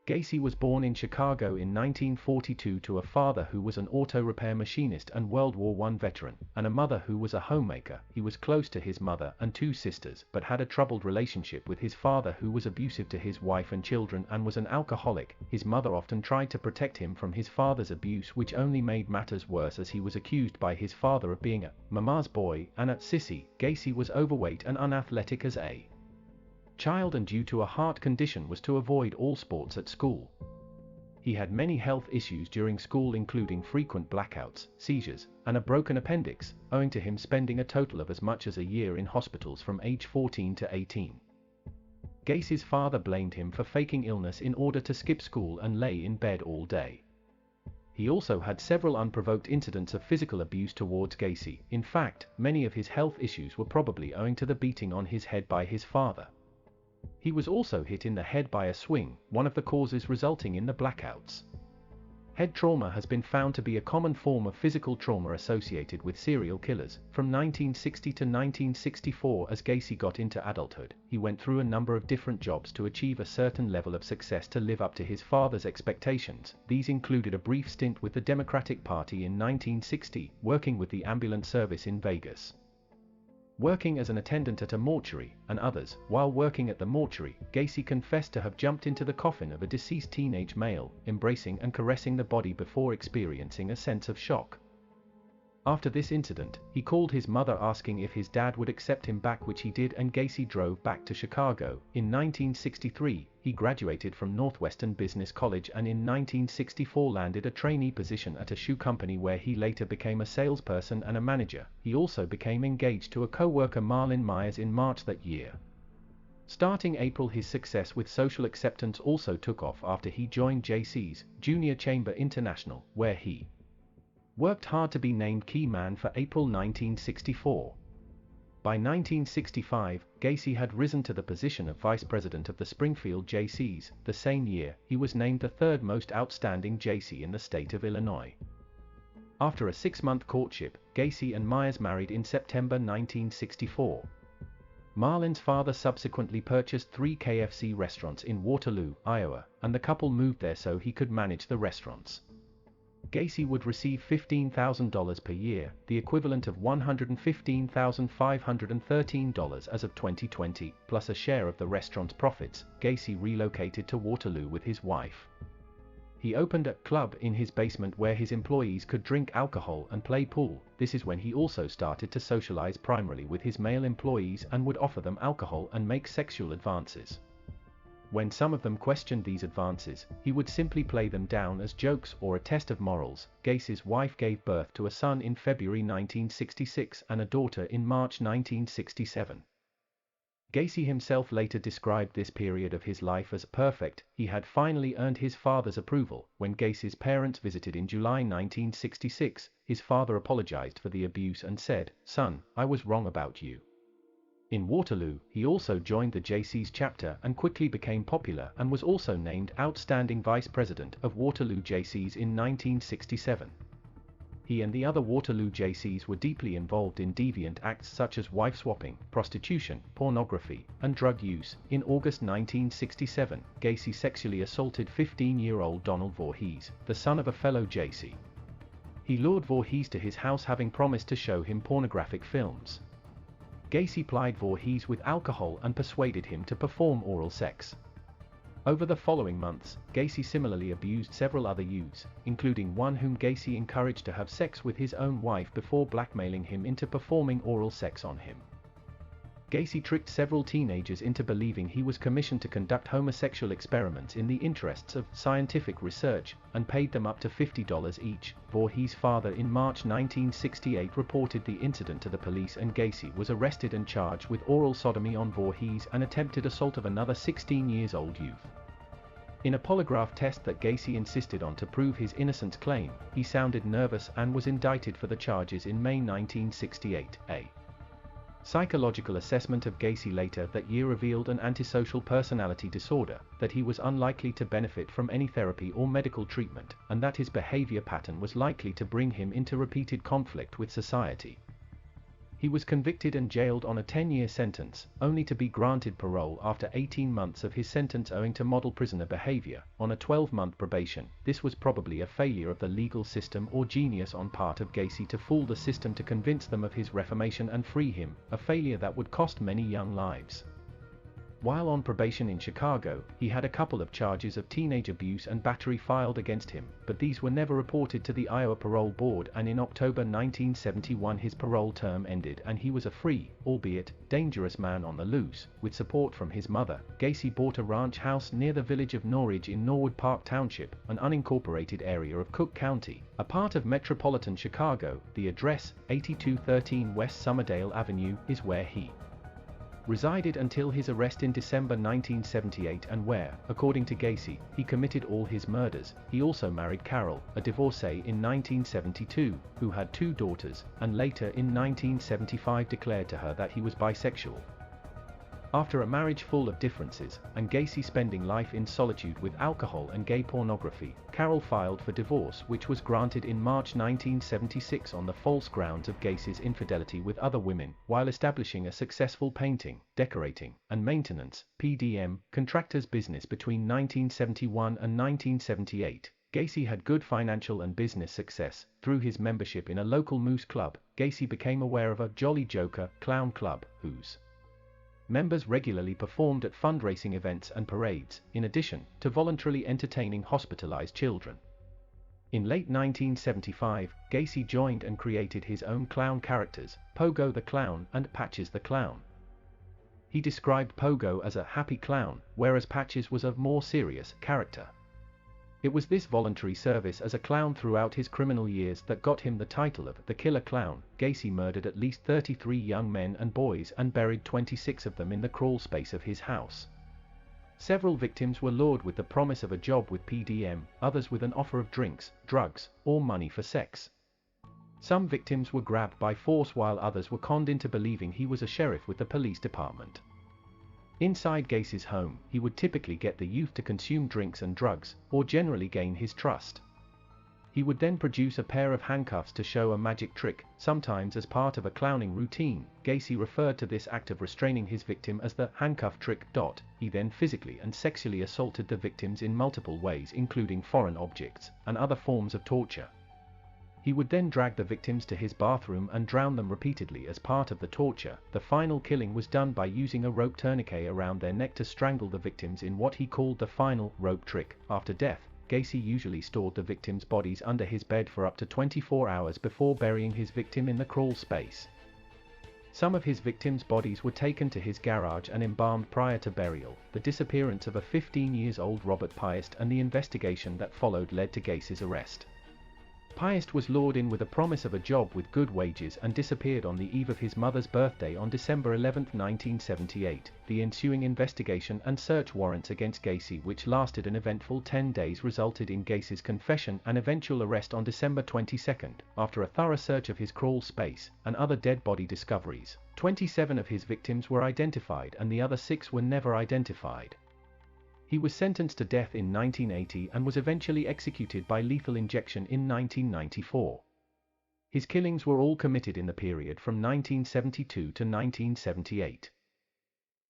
Gacy was born in Chicago in 1942 to a father who was an auto repair machinist and World War I veteran, and a mother who was a homemaker. He was close to his mother and two sisters, but had a troubled relationship with his father, who was abusive to his wife and children and was an alcoholic. His mother often tried to protect him from his father's abuse, which only made matters worse as he was accused by his father of being a mama's boy and a sissy. Gacy was overweight and unathletic as a child, and due to a heart condition was to avoid all sports at school. He had many health issues during school, including frequent blackouts, seizures, and a broken appendix, owing to him spending a total of as much as a year in hospitals from age 14 to 18. Gacy's father blamed him for faking illness in order to skip school and lay in bed all day. He also had several unprovoked incidents of physical abuse towards Gacy. In fact, many of his health issues were probably owing to the beating on his head by his father. He was also hit in the head by a swing, one of the causes resulting in the blackouts. Head trauma has been found to be a common form of physical trauma associated with serial killers. From 1960 to 1964, as Gacy got into adulthood, he went through a number of different jobs to achieve a certain level of success to live up to his father's expectations. These included a brief stint with the Democratic Party in 1960, working with the ambulance service in Vegas, working as an attendant at a mortuary, and others. While working at the mortuary, Gacy confessed to have jumped into the coffin of a deceased teenage male, embracing and caressing the body before experiencing a sense of shock. After this incident, he called his mother asking if his dad would accept him back, which he did, and Gacy drove back to Chicago. In 1963, he graduated from Northwestern Business College and in 1964 landed a trainee position at a shoe company where he later became a salesperson and a manager. He also became engaged to a co-worker, Marlyn Myers, in March that year. Starting April, his success with social acceptance also took off after he joined Jaycees Junior Chamber International, where he worked hard to be named key man for April 1964. By 1965, Gacy had risen to the position of vice president of the Springfield Jaycees. The same year, he was named the third most outstanding Jaycee in the state of Illinois. After a 6-month courtship, Gacy and Myers married in September 1964. Marlyn's father subsequently purchased 3 KFC restaurants in Waterloo, Iowa, and the couple moved there so he could manage the restaurants. Gacy would receive $15,000 per year, the equivalent of $115,513 as of 2020, plus a share of the restaurant's profits. Gacy relocated to Waterloo with his wife. He opened a club in his basement where his employees could drink alcohol and play pool. This is when he also started to socialize primarily with his male employees and would offer them alcohol and make sexual advances. When some of them questioned these advances, he would simply play them down as jokes or a test of morals. Gacy's wife gave birth to a son in February 1966 and a daughter in March 1967. Gacy himself later described this period of his life as perfect. He had finally earned his father's approval. When Gacy's parents visited in July 1966, his father apologized for the abuse and said, "Son, I was wrong about you." In Waterloo, he also joined the Jaycees chapter and quickly became popular and was also named Outstanding Vice President of Waterloo Jaycees in 1967. He and the other Waterloo Jaycees were deeply involved in deviant acts such as wife swapping, prostitution, pornography, and drug use. In August 1967, Gacy sexually assaulted 15-year-old Donald Voorhees, the son of a fellow Jaycee. He lured Voorhees to his house, having promised to show him pornographic films. Gacy plied Voorhees with alcohol and persuaded him to perform oral sex. Over the following months, Gacy similarly abused several other youths, including one whom Gacy encouraged to have sex with his own wife before blackmailing him into performing oral sex on him. Gacy tricked several teenagers into believing he was commissioned to conduct homosexual experiments in the interests of scientific research, and paid them up to $50 each. Voorhees' father in March 1968 reported the incident to the police, and Gacy was arrested and charged with oral sodomy on Voorhees and attempted assault of another 16-year-old youth. In a polygraph test that Gacy insisted on to prove his innocence claim, he sounded nervous and was indicted for the charges in May 1968. A psychological assessment of Gacy later that year revealed an antisocial personality disorder, that he was unlikely to benefit from any therapy or medical treatment, and that his behavior pattern was likely to bring him into repeated conflict with society. He was convicted and jailed on a 10-year sentence, only to be granted parole after 18 months of his sentence owing to model prisoner behavior, on a 12-month probation. This was probably a failure of the legal system or genius on part of Gacy to fool the system to convince them of his reformation and free him, a failure that would cost many young lives. While on probation in Chicago, he had a couple of charges of teenage abuse and battery filed against him, but these were never reported to the Iowa Parole Board, and in October 1971 his parole term ended and he was a free, albeit dangerous man on the loose. With support from his mother, Gacy bought a ranch house near the village of Norridge in Norwood Park Township, an unincorporated area of Cook County, a part of metropolitan Chicago. The address, 8213 West Summerdale Avenue, is where he resided until his arrest in December 1978, and where, according to Gacy, he committed all his murders. He also married Carol, a divorcee, in 1972, who had 2 daughters, and later in 1975 declared to her that he was bisexual. After a marriage full of differences, and Gacy spending life in solitude with alcohol and gay pornography, Carol filed for divorce, which was granted in March 1976 on the false grounds of Gacy's infidelity with other women, while establishing a successful painting, decorating, and maintenance (PDM) contractor's business between 1971 and 1978. Gacy had good financial and business success. Through his membership in a local moose club, Gacy became aware of a Jolly Joker clown club, whose members regularly performed at fundraising events and parades, in addition to voluntarily entertaining hospitalized children. In late 1975, Gacy joined and created his own clown characters, Pogo the Clown and Patches the Clown. He described Pogo as a happy clown, whereas Patches was a more serious character. It was this voluntary service as a clown throughout his criminal years that got him the title of the Killer Clown. Gacy murdered at least 33 young men and boys and buried 26 of them in the crawl space of his house. Several victims were lured with the promise of a job with PDM, others with an offer of drinks, drugs, or money for sex. Some victims were grabbed by force while others were conned into believing he was a sheriff with the police department. Inside Gacy's home, he would typically get the youth to consume drinks and drugs, or generally gain his trust. He would then produce a pair of handcuffs to show a magic trick, sometimes as part of a clowning routine. Gacy referred to this act of restraining his victim as the handcuff trick. He then physically and sexually assaulted the victims in multiple ways, including foreign objects and other forms of torture. He would then drag the victims to his bathroom and drown them repeatedly as part of the torture. The final killing was done by using a rope tourniquet around their neck to strangle the victims in what he called the final rope trick. After death, Gacy usually stored the victims' bodies under his bed for up to 24 hours before burying his victim in the crawl space. Some of his victims' bodies were taken to his garage and embalmed prior to burial. The disappearance of a 15-year-old Robert Piest and the investigation that followed led to Gacy's arrest. Piest was lured in with a promise of a job with good wages and disappeared on the eve of his mother's birthday on December 11, 1978. The ensuing investigation and search warrants against Gacy, which lasted an eventful 10 days, resulted in Gacy's confession and eventual arrest on December 22. After a thorough search of his crawl space and other dead body discoveries, 27 of his victims were identified and the other 6 were never identified. He was sentenced to death in 1980 and was eventually executed by lethal injection in 1994. His killings were all committed in the period from 1972 to 1978.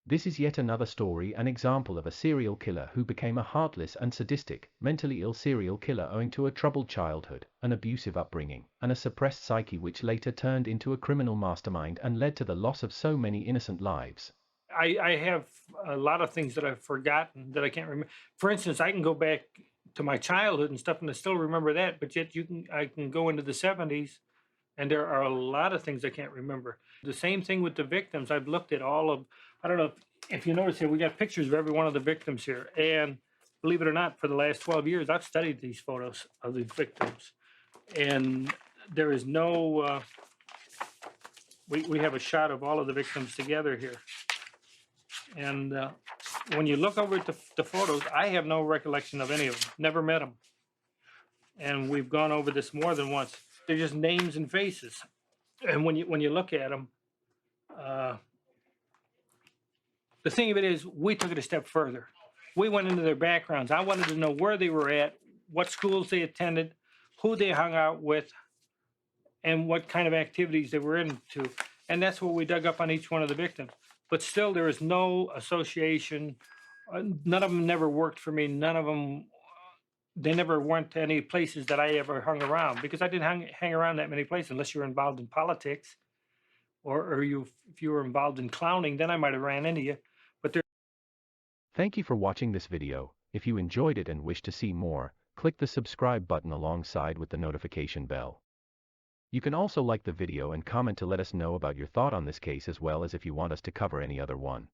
This is yet another story, an example of a serial killer who became a heartless and sadistic, mentally ill serial killer owing to a troubled childhood, an abusive upbringing, and a suppressed psyche, which later turned into a criminal mastermind and led to the loss of so many innocent lives. I have a lot of things that I've forgotten that I can't remember. For instance, I can go back to my childhood and stuff and I still remember that, but yet I can go into the 70s and there are a lot of things I can't remember. The same thing with the victims. I've looked at all of, I don't know if you notice here, we got pictures of every one of the victims here. And believe it or not, for the last 12 years, I've studied these photos of the victims. And there is no, we have a shot of all of the victims together here. And when you look over at the photos, I have no recollection of any of them. Never met them. And we've gone over this more than once. They're just names and faces. And when you look at them, the thing of it is, we took it a step further. We went into their backgrounds. I wanted to know where they were at, what schools they attended, who they hung out with, and what kind of activities they were into. And that's what we dug up on each one of the victims. But still, there is no association. None of them never worked for me. None of them, they never went to any places that I ever hung around, because I didn't hang around that many places unless you were involved in politics, or if you were involved in clowning, then I might have ran into you. But there. Thank you for watching this video. If you enjoyed it and wish to see more, click the subscribe button alongside with the notification bell. You can also like the video and comment to let us know about your thought on this case, as well as if you want us to cover any other one.